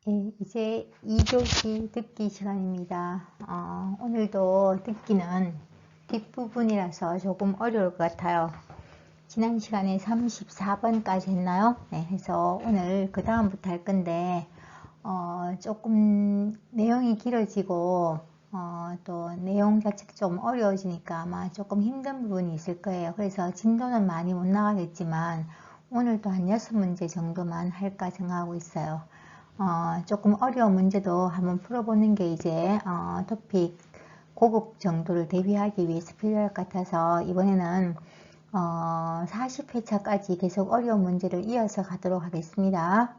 예, 이제 2교시 듣기 시간입니다. 오늘도 듣기는 뒷부분이라서 조금 어려울 것 같아요. 지난 시간에 34번까지 했나요? 네, 해서 오늘 그 다음부터 할 건데 조금 내용이 길어지고 또 내용 자체가 좀 어려워지니까 아마 조금 힘든 부분이 있을 거예요. 그래서 진도는 많이 못 나가겠지만 오늘도 한 6문제 정도만 할까 생각하고 있어요. 조금 어려운 문제도 한번 풀어보는 게 이제 토픽 고급 정도를 대비하기 위해서 필요할 것 같아서 이번에는 40회차까지 계속 어려운 문제를 이어서 가도록 하겠습니다.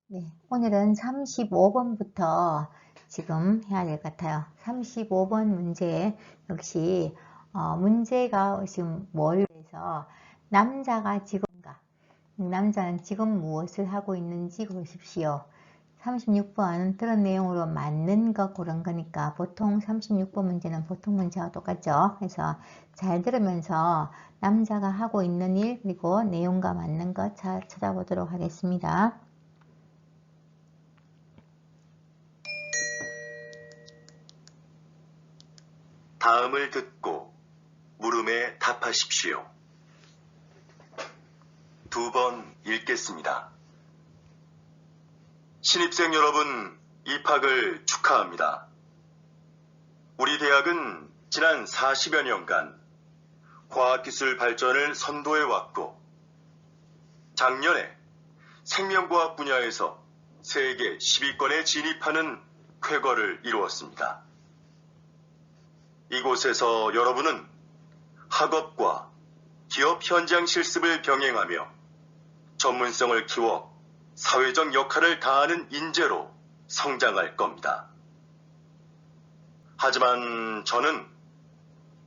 네, 오늘은 35번부터 지금 해야 될 것 같아요. 35번 문제 역시 문제가 지금 뭘 위해서 남자가 남자는 지금 무엇을 하고 있는지 보십시오. 36번 들은 내용으로 맞는 거 고른 거니까 보통 36번 문제는 보통 문제와 똑같죠. 그래서 잘 들으면서 남자가 하고 있는 일 그리고 내용과 맞는 거 찾아보도록 하겠습니다. 다음을 듣고 물음에 답하십시오. 2번 읽겠습니다. 신입생 여러분, 입학을 축하합니다. 우리 대학은 지난 40여 년간 과학기술 발전을 선도해왔고 작년에 생명과학 분야에서 세계 10위권에 진입하는 쾌거를 이루었습니다. 이곳에서 여러분은 학업과 기업 현장 실습을 병행하며 전문성을 키워 사회적 역할을 다하는 인재로 성장할 겁니다. 하지만 저는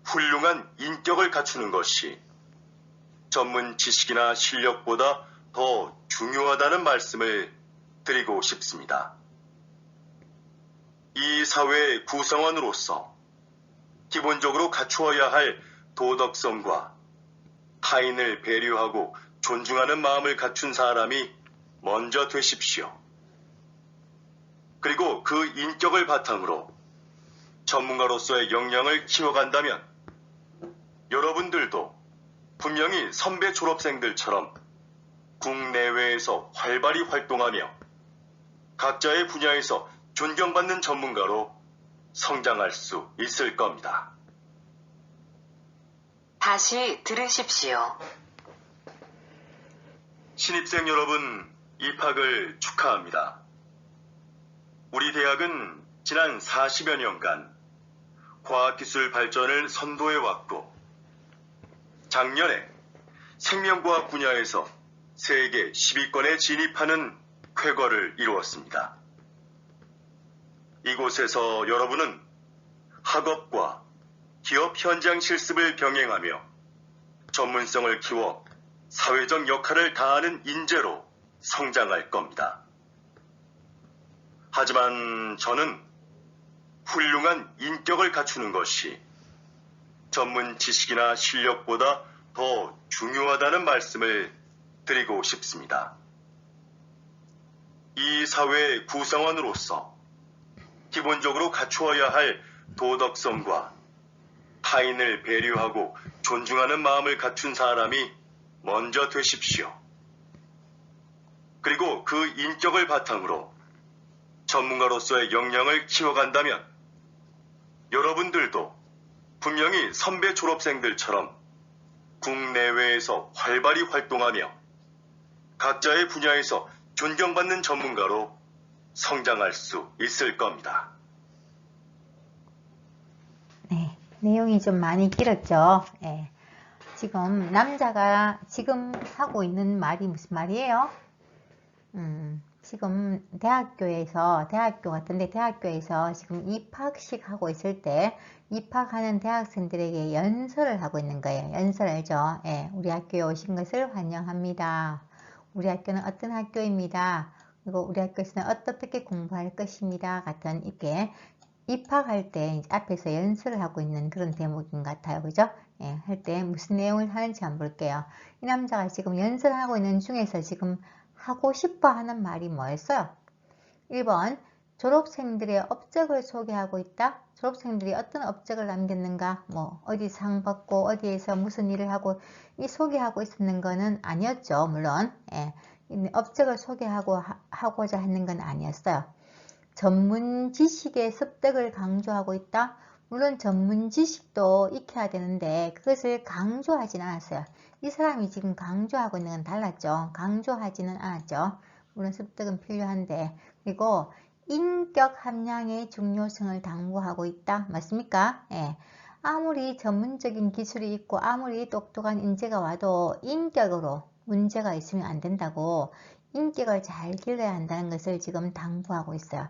훌륭한 인격을 갖추는 것이 전문 지식이나 실력보다 더 중요하다는 말씀을 드리고 싶습니다. 이 사회의 구성원으로서 기본적으로 갖추어야 할 도덕성과 타인을 배려하고 존중하는 마음을 갖춘 사람이 먼저 되십시오. 그리고 그 인격을 바탕으로 전문가로서의 역량을 키워간다면 여러분들도 분명히 선배 졸업생들처럼 국내외에서 활발히 활동하며 각자의 분야에서 존경받는 전문가로 성장할 수 있을 겁니다. 다시 들으십시오. 신입생 여러분, 입학을 축하합니다. 우리 대학은 지난 40여 년간 과학기술 발전을 선도해왔고 작년에 생명과학 분야에서 세계 10위권에 진입하는 쾌거를 이루었습니다. 이곳에서 여러분은 학업과 기업 현장 실습을 병행하며 전문성을 키워 사회적 역할을 다하는 인재로 성장할 겁니다. 하지만 저는 훌륭한 인격을 갖추는 것이 전문 지식이나 실력보다 더 중요하다는 말씀을 드리고 싶습니다. 이 사회의 구성원으로서 기본적으로 갖추어야 할 도덕성과 타인을 배려하고 존중하는 마음을 갖춘 사람이 먼저 되십시오. 그리고 그 인격을 바탕으로 전문가로서의 역량을 키워간다면 여러분들도 분명히 선배 졸업생들처럼 국내외에서 활발히 활동하며 각자의 분야에서 존경받는 전문가로 성장할 수 있을 겁니다. 네, 내용이 좀 많이 길었죠. 네. 지금 남자가 지금 하고 있는 말이 무슨 말이에요? 지금 대학교 같은데 대학교에서 지금 입학식 하고 있을 때 입학하는 대학생들에게 연설을 하고 있는 거예요. 연설 알죠? 예, 우리 학교에 오신 것을 환영합니다. 우리 학교는 어떤 학교입니다. 그리고 우리 학교에서는 어떻게 공부할 것입니다. 같은 이렇게 입학할 때 앞에서 연설을 하고 있는 그런 대목인 것 같아요. 그죠? 예, 할 때 무슨 내용을 하는지 한번 볼게요. 이 남자가 지금 연설하고 있는 중에서 지금 하고 싶어 하는 말이 뭐였어요? 1번 졸업생들의 업적을 소개하고 있다. 졸업생들이 어떤 업적을 남겼는가, 뭐 어디 상 받고 어디에서 무슨 일을 하고 이 소개하고 있었는 거는 아니었죠. 물론 업적을 하고자 하는 건 아니었어요. 전문 지식의 습득을 강조하고 있다. 물론 전문 지식도 익혀야 되는데 그것을 강조하진 않았어요. 이 사람이 지금 강조하고 있는 건 달랐죠. 강조하지는 않았죠. 물론 습득은 필요한데. 그리고 인격 함량의 중요성을 당부하고 있다. 맞습니까? 예. 아무리 전문적인 기술이 있고 아무리 똑똑한 인재가 와도 인격으로 문제가 있으면 안 된다고, 인격을 잘 길러야 한다는 것을 지금 당부하고 있어요.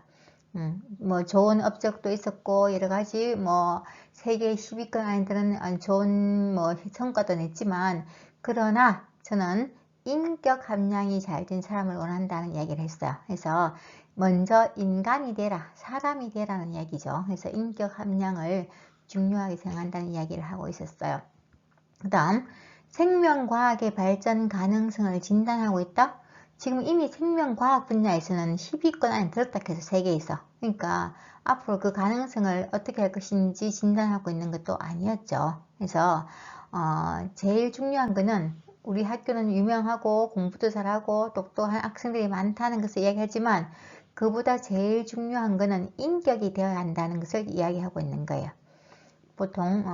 뭐 좋은 업적도 있었고 여러 가지 뭐 세계 10위권 안에 드는 좋은 뭐 성과도 냈지만, 그러나 저는 인격 함량이 잘 된 사람을 원한다는 이야기를 했어요. 그래서 먼저 인간이 되라, 사람이 되라는 이야기죠. 그래서 인격 함량을 중요하게 생각한다는 이야기를 하고 있었어요. 그 다음, 생명과학의 발전 가능성을 진단하고 있다. 지금 이미 생명과학 분야에서는 10위권 안에 들었다 해서 세계에서. 그러니까 앞으로 그 가능성을 어떻게 할 것인지 진단하고 있는 것도 아니었죠. 그래서 제일 중요한 거는, 우리 학교는 유명하고 공부도 잘하고 똑똑한 학생들이 많다는 것을 이야기하지만 그보다 제일 중요한 거는 인격이 되어야 한다는 것을 이야기하고 있는 거예요. 보통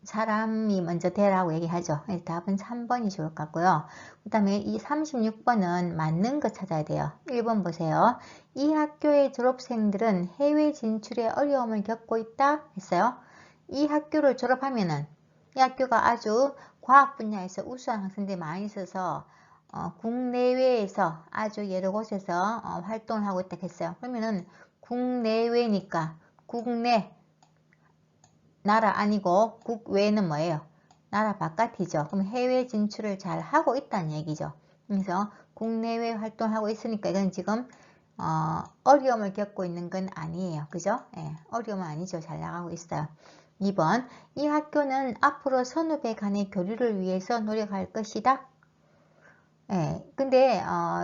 사람이 먼저 되라고 얘기하죠. 답은 3번이 좋을 것 같고요. 그 다음에 이 36번은 맞는 거 찾아야 돼요. 1번 보세요. 이 학교의 졸업생들은 해외 진출에 어려움을 겪고 있다 했어요. 이 학교를 졸업하면은 이 학교가 아주 과학 분야에서 우수한 학생들이 많이 있어서 국내외에서 아주 여러 곳에서 활동을 하고 있다 했어요. 그러면은 국내외니까 국내 나라 아니고 국외는 뭐예요? 나라 바깥이죠. 그럼 해외 진출을 잘 하고 있다는 얘기죠. 그래서 국내외 활동하고 있으니까 이건 지금 어려움을 겪고 있는 건 아니에요. 그죠? 예, 어려움은 아니죠. 잘 나가고 있어요. 2번, 이 학교는 앞으로 선후배 간의 교류를 위해서 노력할 것이다. 예, 근데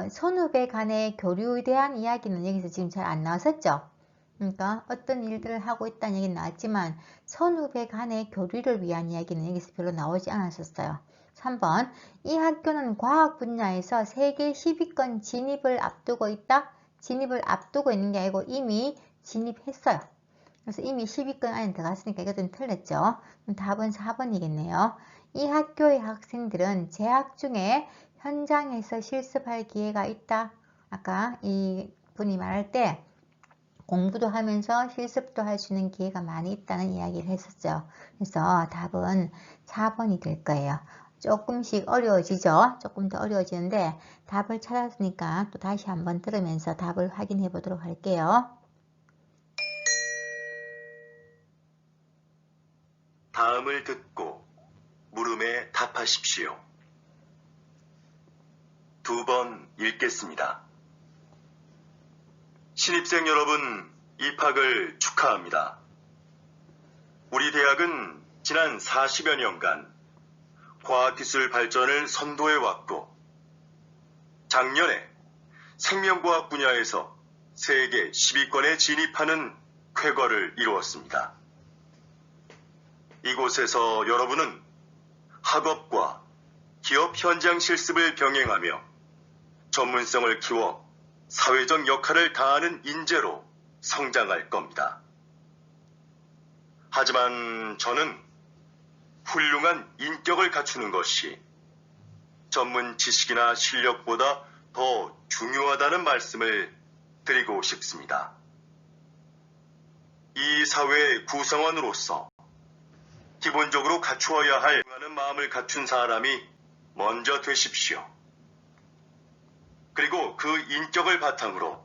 선후배 간의 교류에 대한 이야기는 여기서 지금 잘 안 나왔었죠. 그러니까 어떤 일들을 하고 있다는 얘기는 나왔지만 선후배 간의 교류를 위한 이야기는 여기서 별로 나오지 않았었어요. 3번, 이 학교는 과학 분야에서 세계 10위권 진입을 앞두고 있다. 진입을 앞두고 있는 게 아니고 이미 진입했어요. 그래서 이미 10위권 안에 들어갔으니까 이것은 틀렸죠. 답은 4번이겠네요. 이 학교의 학생들은 재학 중에 현장에서 실습할 기회가 있다. 아까 이 분이 말할 때 공부도 하면서 실습도 할 수 있는 기회가 많이 있다는 이야기를 했었죠. 그래서 답은 4번이 될 거예요. 조금씩 어려워지죠. 조금 더 어려워지는데 답을 찾았으니까 또 다시 한번 들으면서 답을 확인해 보도록 할게요. 다음을 듣고 물음에 답하십시오. 2번 읽겠습니다. 신입생 여러분, 입학을 축하합니다. 우리 대학은 지난 40여 년간 과학기술 발전을 선도해왔고, 작년에 생명과학 분야에서 세계 10위권에 진입하는 쾌거를 이루었습니다. 이곳에서 여러분은 학업과 기업 현장 실습을 병행하며 전문성을 키워 사회적 역할을 다하는 인재로 성장할 겁니다. 하지만 저는 훌륭한 인격을 갖추는 것이 전문 지식이나 실력보다 더 중요하다는 말씀을 드리고 싶습니다. 이 사회의 구성원으로서 기본적으로 갖추어야 할 마음을 갖춘 사람이 먼저 되십시오. 그리고 그 인격을 바탕으로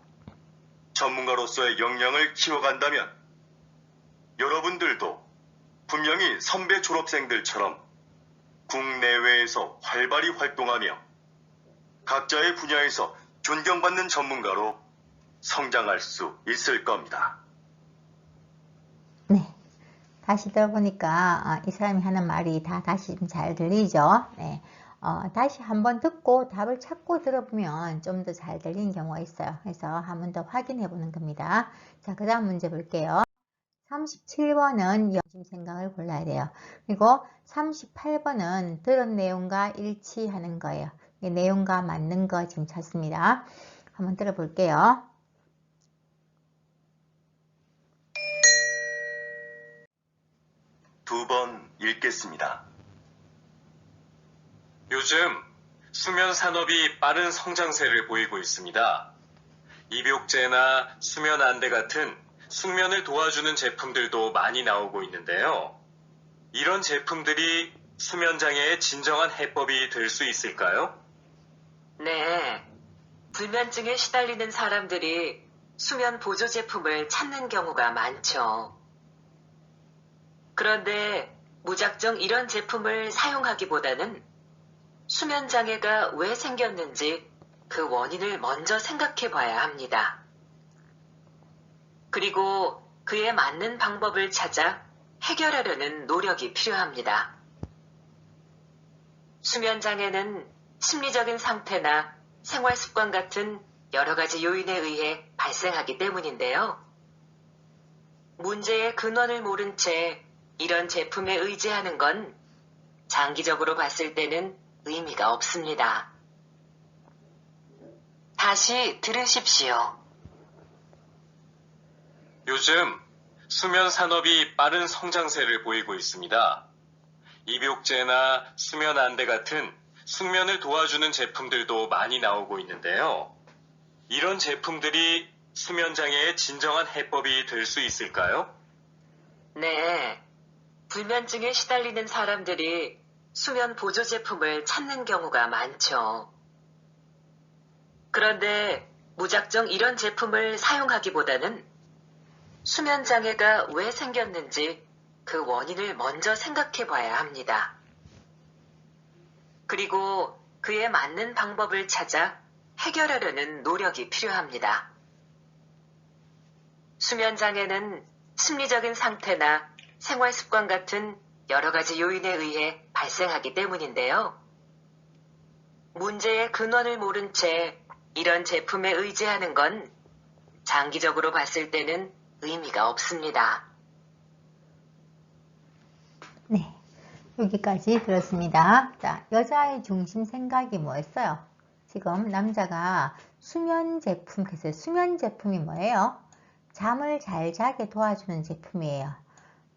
전문가로서의 역량을 키워간다면 여러분들도 분명히 선배 졸업생들처럼 국내외에서 활발히 활동하며 각자의 분야에서 존경받는 전문가로 성장할 수 있을 겁니다. 네, 다시 들어보니까 이 사람이 하는 말이 다시 좀 잘 들리죠. 네. 다시 한번 듣고 답을 찾고 들어보면 좀 더 잘 들리는 경우가 있어요. 그래서 한 번 더 확인해 보는 겁니다. 자, 그 다음 문제 볼게요. 37번은 중심 생각을 골라야 돼요. 그리고 38번은 들은 내용과 일치하는 거예요. 내용과 맞는 거 지금 찾습니다. 한번 들어볼게요. 두 번 읽겠습니다. 요즘 수면 산업이 빠른 성장세를 보이고 있습니다. 입욕제나 수면 안대 같은 숙면을 도와주는 제품들도 많이 나오고 있는데요. 이런 제품들이 수면 장애의 진정한 해법이 될 수 있을까요? 네. 불면증에 시달리는 사람들이 수면 보조 제품을 찾는 경우가 많죠. 그런데 무작정 이런 제품을 사용하기보다는 수면 장애가 왜 생겼는지 그 원인을 먼저 생각해 봐야 합니다. 그리고 그에 맞는 방법을 찾아 해결하려는 노력이 필요합니다. 수면 장애는 심리적인 상태나 생활 습관 같은 여러 가지 요인에 의해 발생하기 때문인데요. 문제의 근원을 모른 채 이런 제품에 의지하는 건 장기적으로 봤을 때는 의미가 없습니다. 다시 들으십시오. 요즘 수면 산업이 빠른 성장세를 보이고 있습니다. 입욕제나 수면 안대 같은 숙면을 도와주는 제품들도 많이 나오고 있는데요. 이런 제품들이 수면 장애의 진정한 해법이 될 수 있을까요? 네. 불면증에 시달리는 사람들이 수면 보조 제품을 찾는 경우가 많죠. 그런데 무작정 이런 제품을 사용하기보다는 수면 장애가 왜 생겼는지 그 원인을 먼저 생각해 봐야 합니다. 그리고 그에 맞는 방법을 찾아 해결하려는 노력이 필요합니다. 수면 장애는 심리적인 상태나 생활 습관 같은 여러 가지 요인에 의해 발생하기 때문인데요. 문제의 근원을 모른 채 이런 제품에 의지하는 건 장기적으로 봤을 때는 의미가 없습니다. 네, 여기까지 들었습니다. 자, 여자의 중심 생각이 뭐였어요? 지금 남자가 수면 제품 했어요. 수면 제품이 뭐예요? 잠을 잘 자게 도와주는 제품이에요.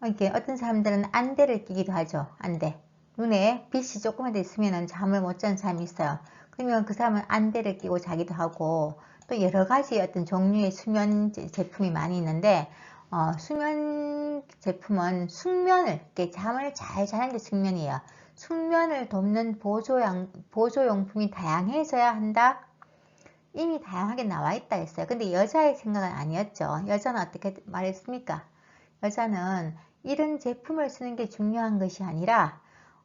이렇게 어떤 사람들은 안대를 끼기도 하죠. 안대. 눈에 빛이 조금만 더 있으면 잠을 못 자는 사람이 있어요. 그러면 그 사람은 안대를 끼고 자기도 하고, 또 여러 가지 어떤 종류의 수면 제품이 많이 있는데, 수면 제품은 숙면을, 이렇게 잠을 잘 자는 게 숙면이에요. 숙면을 돕는 보조용품이 다양해져야 한다? 이미 다양하게 나와 있다 했어요. 근데 여자의 생각은 아니었죠. 여자는 어떻게 말했습니까? 여자는 이런 제품을 쓰는 게 중요한 것이 아니라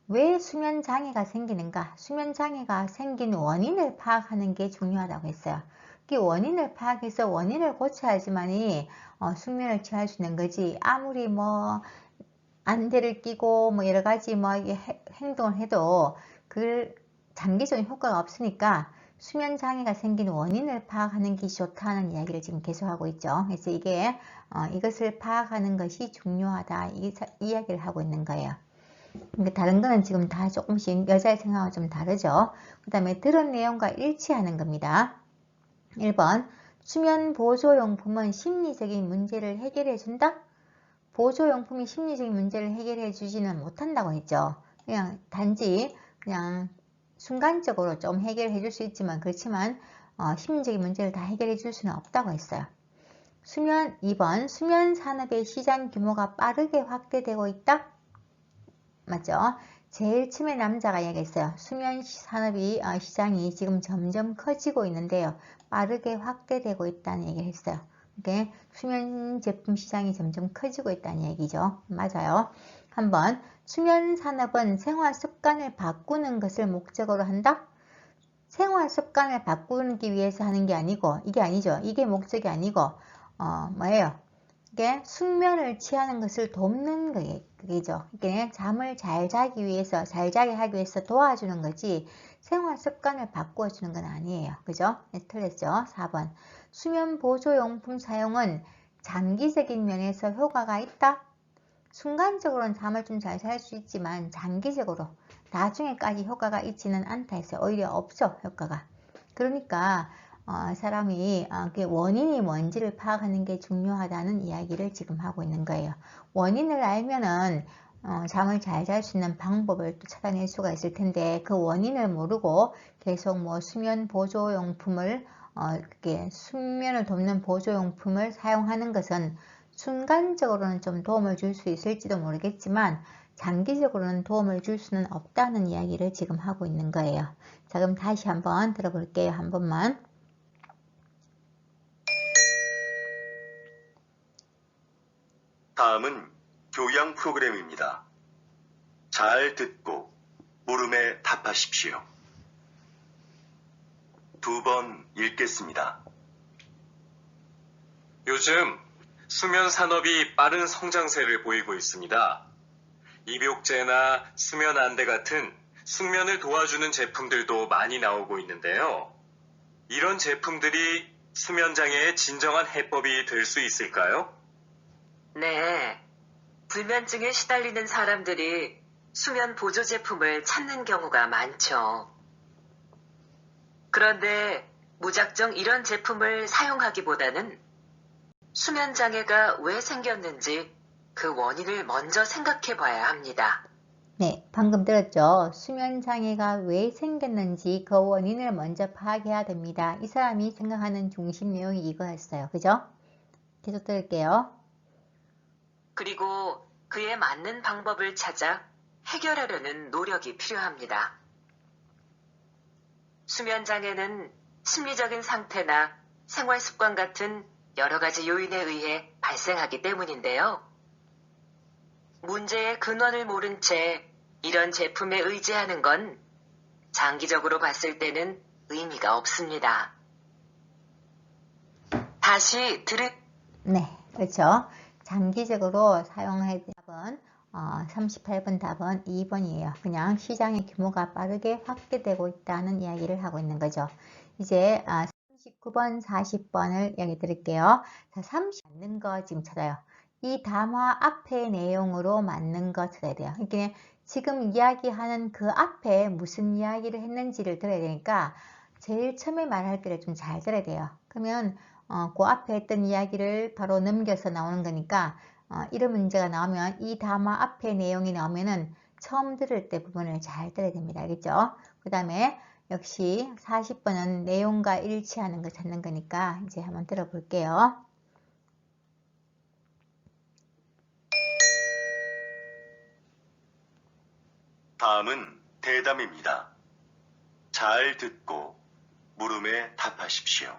왜 수면 장애가 생기는가? 수면 장애가 생긴 원인을 파악하는 게 중요하다고 했어요. 그 원인을 파악해서 원인을 고쳐야지만이 숙면을 취할 수 있는 거지. 아무리 뭐 안대를 끼고 뭐 여러 가지 뭐 행동을 해도 그 장기적인 효과가 없으니까 수면 장애가 생긴 원인을 파악하는 게 좋다는 이야기를 지금 계속하고 있죠. 그래서 이게 이것을 파악하는 것이 중요하다 이 이야기를 하고 있는 거예요. 그러니까 다른 거는 지금 다 조금씩 여자의 생각과 좀 다르죠. 그 다음에 들은 내용과 일치하는 겁니다. 1번 수면 보조용품은 심리적인 문제를 해결해 준다? 보조용품이 심리적인 문제를 해결해 주지는 못한다고 했죠. 그냥 단지 그냥 순간적으로 좀 해결해 줄 수 있지만 그렇지만 심리적인 문제를 다 해결해 줄 수는 없다고 했어요. 2번 수면 산업의 시장 규모가 빠르게 확대되고 있다? 맞죠? 제일 처음에 남자가 이야기했어요. 수면 산업이 시장이 지금 점점 커지고 있는데요. 빠르게 확대되고 있다는 얘기를 했어요. 이게 수면 제품 시장이 점점 커지고 있다는 얘기죠. 맞아요. 한번 수면 산업은 생활 습관을 바꾸는 것을 목적으로 한다? 생활 습관을 바꾸기 위해서 하는 게 아니고 이게 아니죠. 이게 목적이 아니고 뭐예요? 이게 숙면을 취하는 것을 돕는 거예요. 그게죠. 그러니까 잠을 잘 자기 위해서, 잘 자게 하기 위해서 도와주는 거지 생활 습관을 바꾸어 주는 건 아니에요. 그죠? 네, 틀렸죠? 4번. 수면 보조용품 사용은 장기적인 면에서 효과가 있다? 순간적으로는 잠을 좀 잘 잘 수 있지만 장기적으로 나중에까지 효과가 있지는 않다 했어요. 오히려 없어, 효과가. 그러니까 사람이 그 원인이 뭔지를 파악하는 게 중요하다는 이야기를 지금 하고 있는 거예요. 원인을 알면은 잠을 잘 잘 수 있는 방법을 또 찾아낼 수가 있을 텐데 그 원인을 모르고 계속 뭐 수면 보조용품을 그게 숙면을 돕는 보조용품을 사용하는 것은 순간적으로는 좀 도움을 줄 수 있을지도 모르겠지만 장기적으로는 도움을 줄 수는 없다는 이야기를 지금 하고 있는 거예요. 자, 그럼 다시 한번 들어볼게요. 한 번만. 다음은 교양 프로그램입니다. 잘 듣고 물음에 답하십시오. 2번 읽겠습니다. 요즘 수면 산업이 빠른 성장세를 보이고 있습니다. 입욕제나 수면 안대 같은 숙면을 도와주는 제품들도 많이 나오고 있는데요. 이런 제품들이 수면 장애의 진정한 해법이 될 수 있을까요? 네. 불면증에 시달리는 사람들이 수면 보조 제품을 찾는 경우가 많죠. 그런데 무작정 이런 제품을 사용하기보다는 수면 장애가 왜 생겼는지 그 원인을 먼저 생각해 봐야 합니다. 네, 방금 들었죠? 수면 장애가 왜 생겼는지 그 원인을 먼저 파악해야 됩니다. 이 사람이 생각하는 중심 내용이 이거였어요. 그죠? 계속 들을게요. 그리고 그에 맞는 방법을 찾아 해결하려는 노력이 필요합니다. 수면 장애는 심리적인 상태나 생활 습관 같은 여러 가지 요인에 의해 발생하기 때문인데요. 문제의 근원을 모른 채 이런 제품에 의지하는 건 장기적으로 봤을 때는 의미가 없습니다. 다시 네, 그렇죠. 장기적으로 사용할 답은 38번 답은 2번이에요. 그냥 시장의 규모가 빠르게 확대되고 있다는 이야기를 하고 있는 거죠. 이제 39번, 40번을 이야기 드릴게요. 자, 30 맞는 거 지금 찾아요. 이 담화 앞의 내용으로 맞는 거 찾아야 돼요. 그러니까 지금 이야기하는 그 앞에 무슨 이야기를 했는지를 들어야 되니까 제일 처음에 말할 때를 좀 잘 들어야 돼요. 그러면 그 앞에 했던 이야기를 바로 넘겨서 나오는 거니까 이런 문제가 나오면 이 담화 앞에 내용이 나오면은 처음 들을 때 부분을 잘 들어야 됩니다. 알겠죠? 그 다음에 역시 40번은 내용과 일치하는 거 찾는 거니까 이제 한번 들어볼게요. 다음은 대담입니다. 잘 듣고 물음에 답하십시오.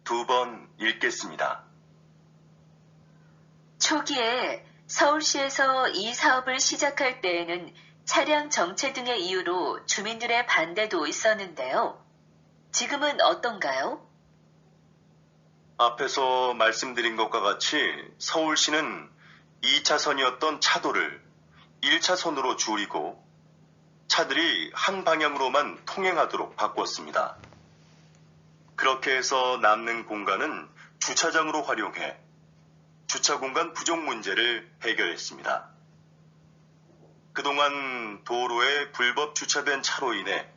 2번 읽겠습니다. 초기에 서울시에서 이 사업을 시작할 때에는 차량 정체 등의 이유로 주민들의 반대도 있었는데요. 지금은 어떤가요? 앞에서 말씀드린 것과 같이 서울시는 2차선이었던 차도를 1차선으로 줄이고 차들이 한 방향으로만 통행하도록 바꿨습니다. 그렇게 해서 남는 공간은 주차장으로 활용해 주차 공간 부족 문제를 해결했습니다. 그동안 도로에 불법 주차된 차로 인해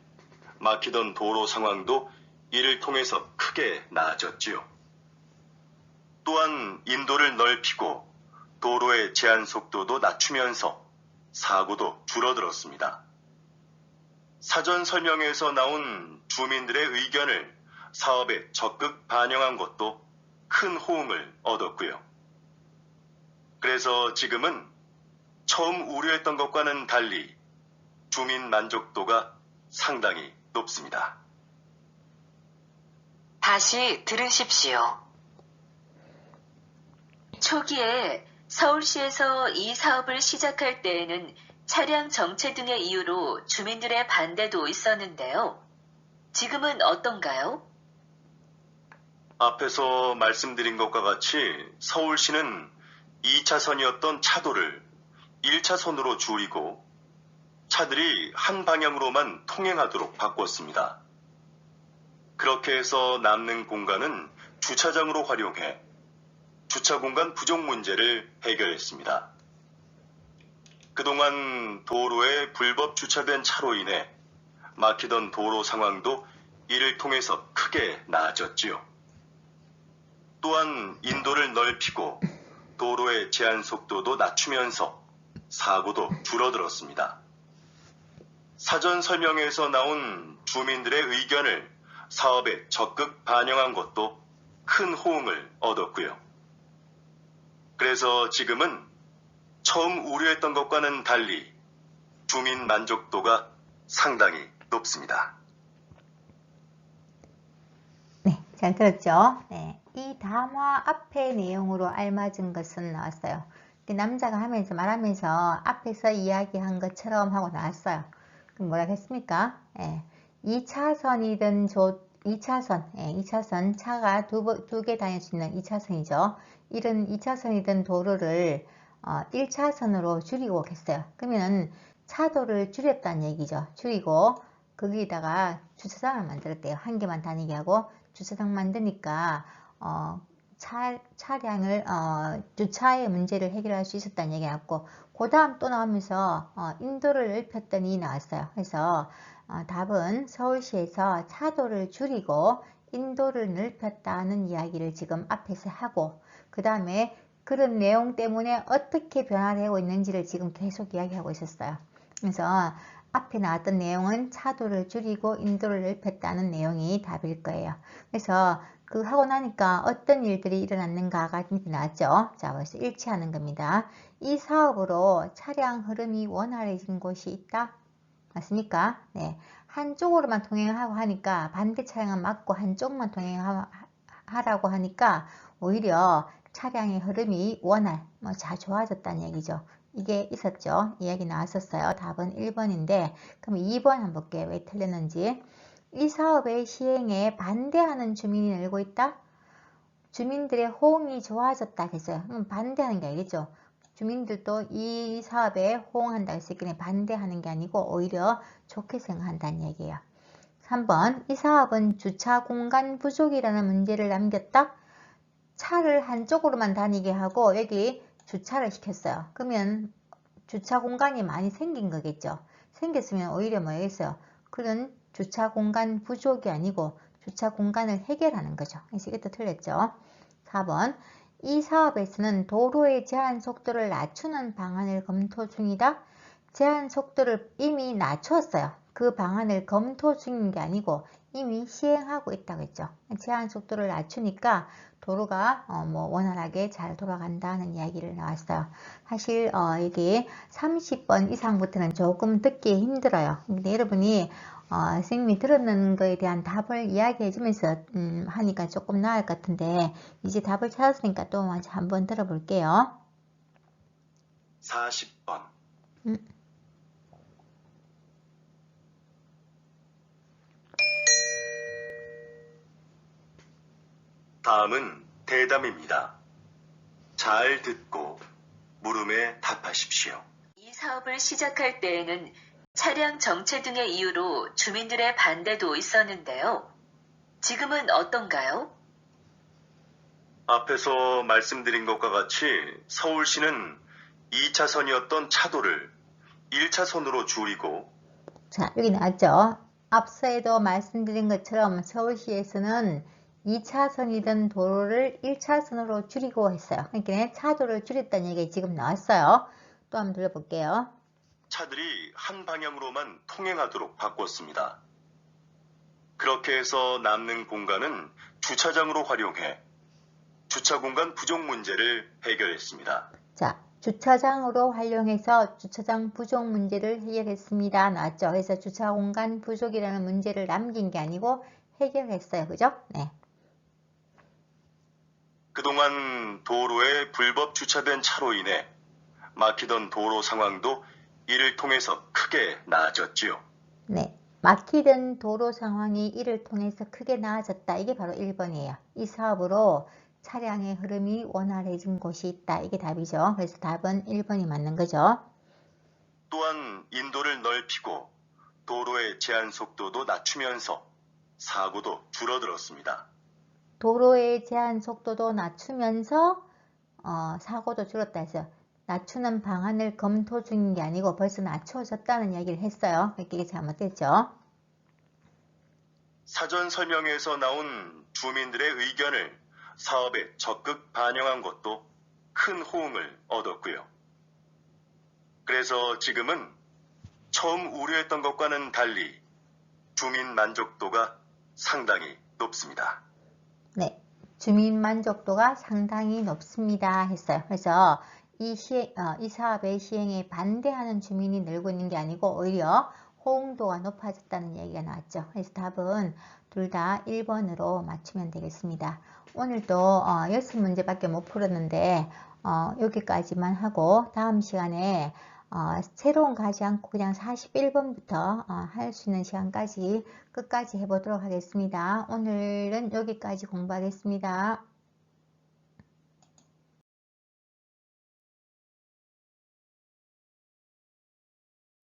막히던 도로 상황도 이를 통해서 크게 나아졌지요. 또한 인도를 넓히고 도로의 제한 속도도 낮추면서 사고도 줄어들었습니다. 사전 설명회에서 나온 주민들의 의견을 사업에 적극 반영한 것도 큰 호응을 얻었고요. 그래서 지금은 처음 우려했던 것과는 달리 주민 만족도가 상당히 높습니다. 다시 들으십시오. 초기에 서울시에서 이 사업을 시작할 때에는 차량 정체 등의 이유로 주민들의 반대도 있었는데요. 지금은 어떤가요? 앞에서 말씀드린 것과 같이 서울시는 2차선이었던 차도를 1차선으로 줄이고 차들이 한 방향으로만 통행하도록 바꿨습니다. 그렇게 해서 남는 공간은 주차장으로 활용해 주차 공간 부족 문제를 해결했습니다. 그동안 도로에 불법 주차된 차로 인해 막히던 도로 상황도 이를 통해서 크게 나아졌지요. 또한 인도를 넓히고 도로의 제한 속도도 낮추면서 사고도 줄어들었습니다. 사전 설명회에서 나온 주민들의 의견을 사업에 적극 반영한 것도 큰 호응을 얻었고요. 그래서 지금은 처음 우려했던 것과는 달리 주민 만족도가 상당히 높습니다. 네, 잘 들었죠? 네, 이 담화 앞의 내용으로 알맞은 것은 나왔어요. 남자가 말하면서 앞에서 이야기한 것처럼 하고 나왔어요. 그럼 뭐라고 했습니까? 2차선이든 2차선 차가 두 개 다닐 수 있는 2차선이죠. 이런 2차선이든 도로를 1차선으로 줄이고 했어요. 그러면 차도를 줄였다는 얘기죠. 줄이고 거기다가 주차장을 만들었대요. 한 개만 다니게 하고 주차장 만드니까 차량을 주차의 문제를 해결할 수 있었다는 얘기 나왔고, 그 다음 또 나오면서 인도를 넓혔더니 나왔어요. 그래서 답은 서울시에서 차도를 줄이고 인도를 넓혔다는 이야기를 지금 앞에서 하고, 그 다음에 그런 내용 때문에 어떻게 변화되고 있는지를 지금 계속 이야기하고 있었어요. 그래서 앞에 나왔던 내용은 차도를 줄이고 인도를 넓혔다는 내용이 답일 거예요. 그래서 그 하고 나니까 어떤 일들이 일어났는가가 밑에 나왔죠. 자, 벌써 일치하는 겁니다. 이 사업으로 차량 흐름이 원활해진 곳이 있다. 맞습니까? 네. 한쪽으로만 통행하고 하니까 반대 차량은 막고 한쪽만 통행하라고 하니까 오히려 차량의 흐름이 잘 좋아졌다는 얘기죠. 이게 있었죠. 이야기 나왔었어요. 답은 1번인데, 그럼 2번 한번 볼게요. 왜 틀렸는지. 이 사업의 시행에 반대하는 주민이 늘고 있다? 주민들의 호응이 좋아졌다 했어요. 반대하는 게 아니겠죠. 주민들도 이 사업에 호응한다 했으니 반대하는 게 아니고 오히려 좋게 생각한다는 얘기예요. 3번, 이 사업은 주차 공간 부족이라는 문제를 남겼다? 차를 한쪽으로만 다니게 하고 여기 주차를 시켰어요. 그러면 주차 공간이 많이 생긴 거겠죠. 생겼으면 오히려 뭐겠어요? 그런 주차 공간 부족이 아니고 주차 공간을 해결하는 거죠. 그래서 이것도 틀렸죠. 4번, 이 사업에서는 도로의 제한 속도를 낮추는 방안을 검토 중이다. 제한 속도를 이미 낮췄어요. 그 방안을 검토 중인 게 아니고 이미 시행하고 있다고 했죠. 제한 속도를 낮추니까 도로가 원활하게 잘 돌아간다는 이야기를 나왔어요. 사실 여기 30번 이상부터는 조금 듣기 힘들어요. 근데 여러분이 선생님이 들었는 거에 대한 답을 이야기해 주면서 하니까 조금 나을 것 같은데, 이제 답을 찾았으니까 또 한번 들어볼게요. 40번. 다음은 대담입니다. 잘 듣고 물음에 답하십시오. 이 사업을 시작할 때에는 차량 정체 등의 이유로 주민들의 반대도 있었는데요. 지금은 어떤가요? 앞에서 말씀드린 것과 같이 서울시는 2차선이었던 차도를 1차선으로 줄이고, 자, 여기 나왔죠. 앞서에도 말씀드린 것처럼 서울시에서는 2차선이던 도로를 1차선으로 줄이고 했어요. 그러니까 차도를 줄였다는 얘기 지금 나왔어요. 또 한번 들어볼게요. 차들이 한 방향으로만 통행하도록 바꿨습니다. 그렇게 해서 남는 공간은 주차장으로 활용해 주차 공간 부족 문제를 해결했습니다. 자, 주차장으로 활용해서 주차장 부족 문제를 해결했습니다. 나왔죠. 그래서 주차 공간 부족이라는 문제를 남긴 게 아니고 해결했어요. 그죠? 네. 그동안 도로에 불법 주차된 차로 인해 막히던 도로 상황도 이를 통해서 크게 나아졌지요. 네. 막히던 도로 상황이 이를 통해서 크게 나아졌다. 이게 바로 1번이에요. 이 사업으로 차량의 흐름이 원활해진 곳이 있다. 이게 답이죠. 그래서 답은 1번이 맞는 거죠. 또한 인도를 넓히고 도로의 제한 속도도 낮추면서 사고도 줄어들었습니다. 도로의 제한 속도도 낮추면서 사고도 줄었다 해서 낮추는 방안을 검토 중인 게 아니고 벌써 낮춰졌다는 얘기를 했어요. 이게 잘못됐죠. 사전 설명에서 나온 주민들의 의견을 사업에 적극 반영한 것도 큰 호응을 얻었고요. 그래서 지금은 처음 우려했던 것과는 달리 주민 만족도가 상당히 높습니다. 네, 주민 만족도가 상당히 높습니다 했어요. 그래서 이 사업의 시행에 반대하는 주민이 늘고 있는 게 아니고 오히려 호응도가 높아졌다는 얘기가 나왔죠. 그래서 답은 둘 다 1번으로 맞추면 되겠습니다. 오늘도 6문제밖에 못 풀었는데 여기까지만 하고 다음 시간에 새로운 가지 않고 그냥 41번부터 할 수 있는 시간까지 끝까지 해보도록 하겠습니다. 오늘은 여기까지 공부하겠습니다.